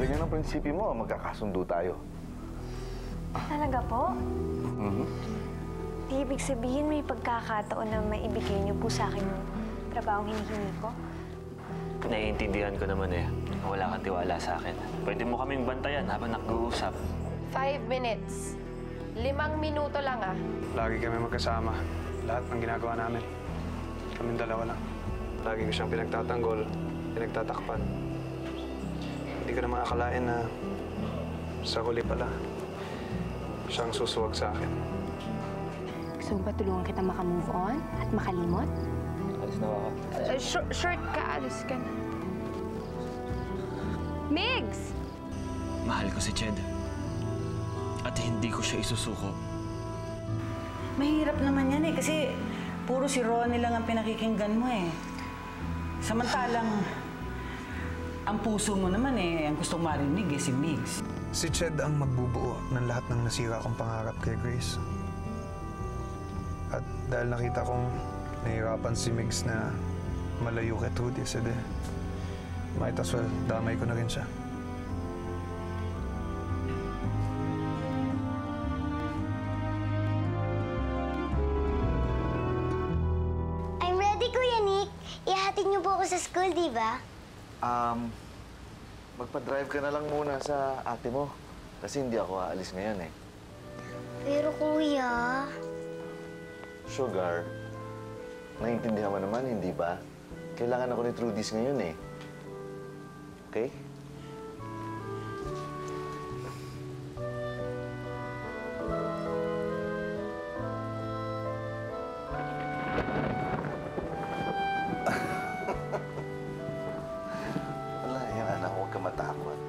ganyan ang prinsipyo mo, magkakasundo tayo. Talaga po? Di ibig sabihin may pagkakataon na maibigay niyo po sa akin yung trabahong hinihingi ko? Naiintindihan ko naman eh. Wala kang tiwala sa akin. Pwede mo kaming bantayan habang nag-uusap. 5 minutes. 5 minuto lang ah. Lagi kami magkasama. Lahat ng ginagawa namin. Kaming dalawa lang. Lagi ko siyang pinagtatanggol, pinagtatakpan. Hindi ko naman akalain na sa huli pala, siyang susuwag sa akin. Gusto mo ba tulungan kita makamove on at makalimot? Alis na ako. Short ka, alis ka na. Migs! Mahal ko si Ched. At hindi ko siya isusuko. Mahirap naman yan eh, kasi puro si Ronnie lang ang pinakikinggan mo eh. Samantalang, ang puso mo naman eh, ang gustong marinig eh, si Migs. Si Ched ang magbubuo ng lahat ng nasira kong pangarap kay Grace. At dahil nakita kong nahihirapan si Migs na malayo kay Trudy, edi might as well damay ko na rin siya. I'm ready, Kuya Nick. Ihatid niyo po ako sa school, di ba? Magpa-drive ka na lang muna sa ate mo. Kasi hindi ako aalis ngayon eh. Pero, Kuya... Sugar, naiintindihan mo naman, hindi ba? Kailangan ako ni Trudy's ngayon eh. Okay? Wala, yan anak, huwag ka matakot.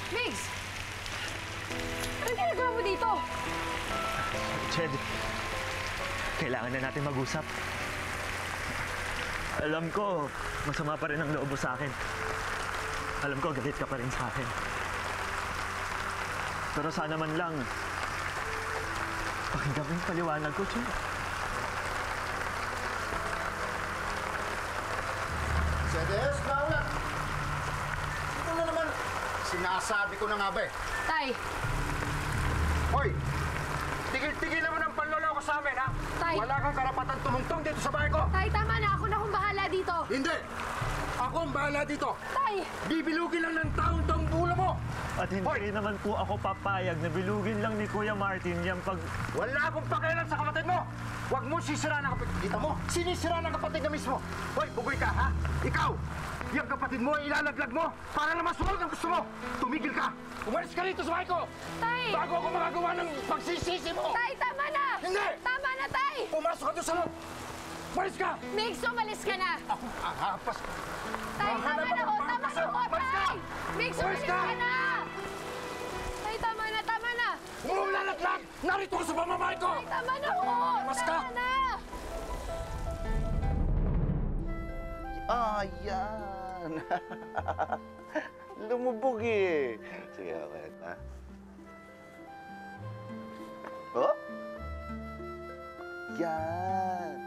Migs! Anong ginagawa mo dito? Ched, kailangan na natin mag-usap. Alam ko, masama pa rin ang loob mo sa akin. Alam ko, galit ka pa rin sa akin. Pero sana man lang, pakinggan mo yung paliwanag ko, Ched. Sedes, Laura! Ito na naman. Sinasabi ko na nga ba eh. Tay! Hoy! Tigil-tigil naman ang panloloko sa amin, ha? Tay! Wala kang karapatan tumungtong dito sa bahay ko! Tay, tama na. Ako na akong bahala dito. Hindi! Ako ang bahala dito! Tay! Bibilugin lang ng taong tong ulo mo! At hindi naman po ako papayag na bilugin lang ni Kuya Martin yung pag... Wala akong pakialam sa kapatid mo! Huwag mo sisiraan ang kapatid. Kita mo? Sinisiraan ang kapatid na mismo! Hoy, bugoy ka, ha? Ikaw! Yung kapatid mo ay ilalaglag mo para na masuwag ang gusto mo! Tumigil ka! Umalis ka rito sa bahay ko! Tay! Bago ako magagawa ng pagsisisi mo! Tay, tama na! Hindi! Tama na, Tay! Pumasok ka doon sa loob! Umalis ka! Migs, umalis ka na! Ako, ahapas! Tay, tama na ho! Tama na ho, Tay! Migs, umalis ka na! Tay, tama na! Tama na! Umuulalaglag! Narito ka sa pamamahay ko! Tay, tama na ho! Mas ka! Tama na! Ayan! Lumubog eh. Sige, okay. Ha? Oh? Yan!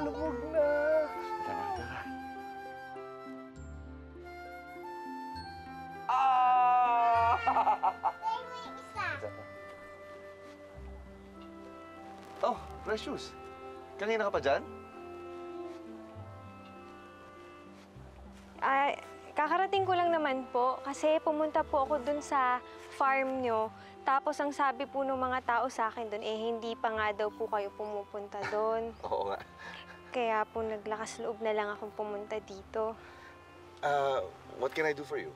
Lumubog na! Tara, tara. Oh, Precious. Kanina ka pa dyan? Kakarating ko lang naman po kasi pumunta po ako dun sa farm nyo. Tapos ang sabi po ng mga tao sa akin dun, hindi pa nga daw po kayo pumupunta dun. Oo nga. Kaya po naglakas loob na lang akong pumunta dito. What can I do for you?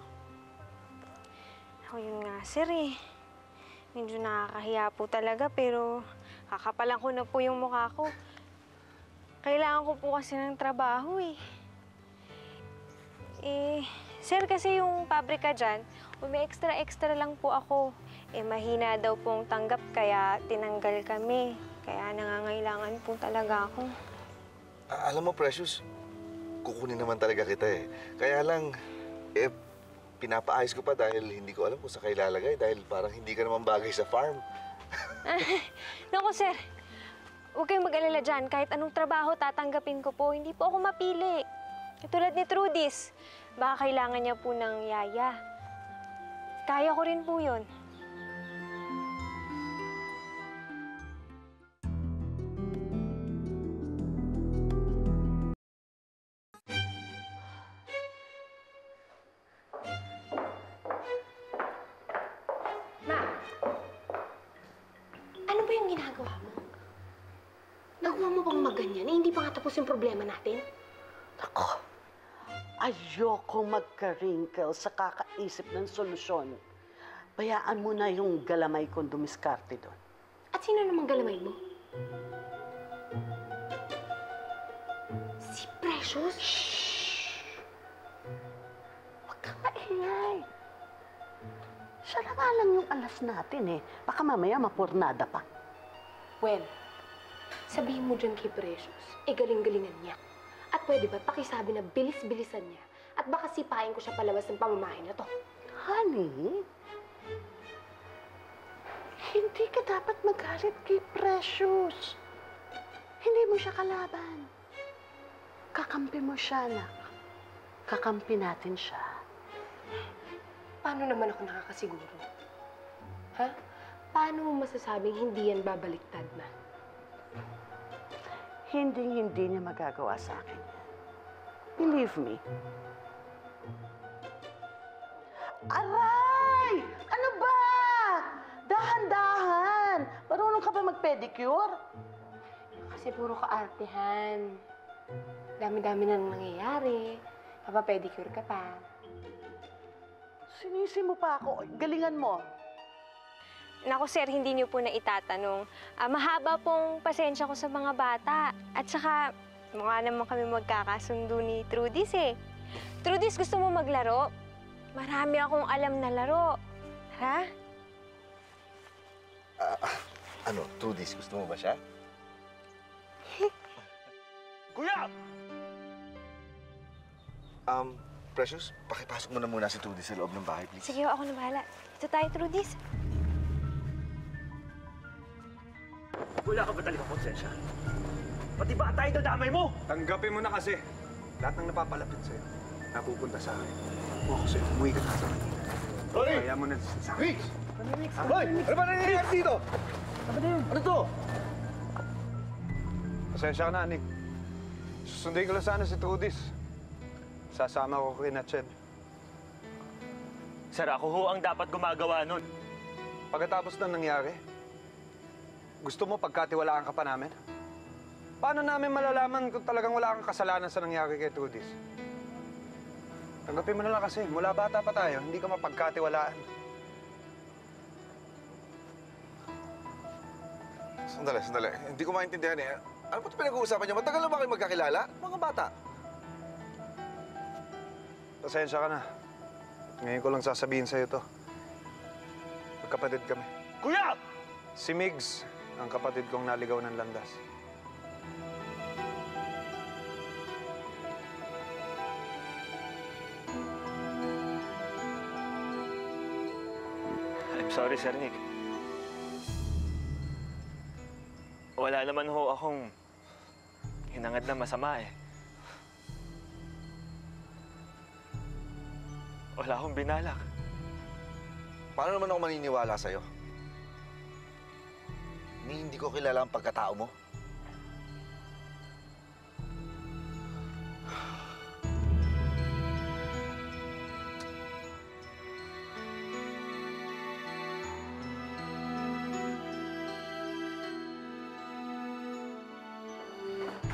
Ako yun nga, sir eh. Medyo nakakahiya po talaga pero kakapalan ko na po yung mukha ko. Kailangan ko po kasi ng trabaho eh. Sir, kasi yung pabrika dyan, may extra lang po ako. Mahina daw pong tanggap kaya tinanggal kami. Kaya nangangailangan po talaga ako. Alam mo, Precious, kukunin naman talaga kita eh. Kaya lang, pinapaayos ko pa dahil hindi ko alam kung saan kayo ilalagay dahil parang hindi ka naman bagay sa farm. Naku, sir. Huwag kayong mag-alala dyan. Kahit anong trabaho tatanggapin ko po, hindi po ako mapili. Tulad ni Trudis, baka kailangan niya po ng yaya. Kaya ko rin po yun. Ma! Ano ba yung ginagawa mo? Nagawa mo bang maganyan? Hindi pa nga tapos yung problema natin? Ako, ayoko magka-wrinkle sa kakaisip ng solusyon. Bayaan mo na yung galamay kong dumiskarte doon. At sino namang galamay mo? Si Precious? Shhh! Huwag kang maingay. Siya na nga lang yung alas natin eh. Baka mamaya mapurnada pa. Well, sabihin mo dyan kay Precious, galing-galingan niya. At pwede ba pakisabi na bilis-bilisan niya at baka sipain ko siya palabas ng pamamahay na to? Honey, hindi ka dapat magalit kay Precious. Hindi mo siya kalaban. Kakampi mo siya, anak. Kakampi natin siya. Paano naman ako nakakasiguro? Ha? Paano mo masasabing hindi yan babaliktad, Ma? Hindi niya magagawa sa akin. Believe me. Aray! Ano ba? Dahan-dahan! Marunong ka ba mag-pedicure? Kasi puro kaartehan. Dami-dami na nangyayari. Papapedicure ka pa. Sinisi mo pa ako. Galingan mo. Naku, sir, hindi niyo po na itatanong. Mahaba pong pasensya ko sa mga bata. At saka, mukha naman kami magkakasundo ni Trudis eh. Trudis, gusto mo maglaro? Marami akong alam na laro. Ha? Ano, Trudis, gusto mo ba siya? Kuya! Precious, pakipasok mo na muna si Trudis sa loob ng bahay, please. Sige, ako na bahala. Ito tayo, Trudis. Wala ka ba talaga konsensya? Pati ba tayo dadamay mo? Tanggapin mo na kasi. Lahat ng napapalapit sa'yo, napupunta sa akin. O kasi, umuwi ka na sa akin. Tony! Kaya mo na sa akin. Riggs! Hoy! Ano ba nangyayari dito? Ano to? Pasensya ka na, Nick. Susundin ko lang sana si Trudis. Sasama ko kay Natched. Sir, ako ho ang dapat gumagawa nun. Pagkatapos na nangyari, gusto mo pagkatiwalaan ka pa namin? Paano namin malalaman kung talagang wala kang kasalanan sa nangyari kay Trudis? Tanggapin mo na lang kasi, mula bata pa tayo, hindi ka mapagkatiwalaan. Sandali. Hindi ko maintindihan eh. Ano ba ito pinag-uusapan niyo? Matagal na ba kayo magkakilala? Mga bata. Pasensya ka na. Ngayon ko lang sasabihin sa'yo to. Magkapatid kami. Kuya! Si Migs, ang kapatid kong naligaw ng landas. I'm sorry, Sir Nick. Wala naman ho akong hinangad na masama eh. Wala akong binalak. Paano naman ako maniniwala sa'yo? Hindi ko kilala ang pagkatao mo.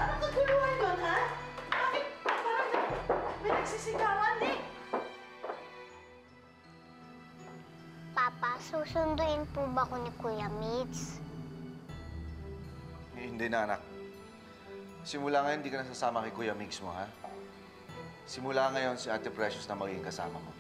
Anong kaguluhan yun, ha? Bakit parang may nagsisigawan, eh? Papa, susunduin po ba ko ni Kuya Mitch? Hindi na, anak. Simula ngayon, hindi ka nasasama kay Kuya Mix mo, ha? Simula ngayon, si Ate Precious na magiging kasama mo.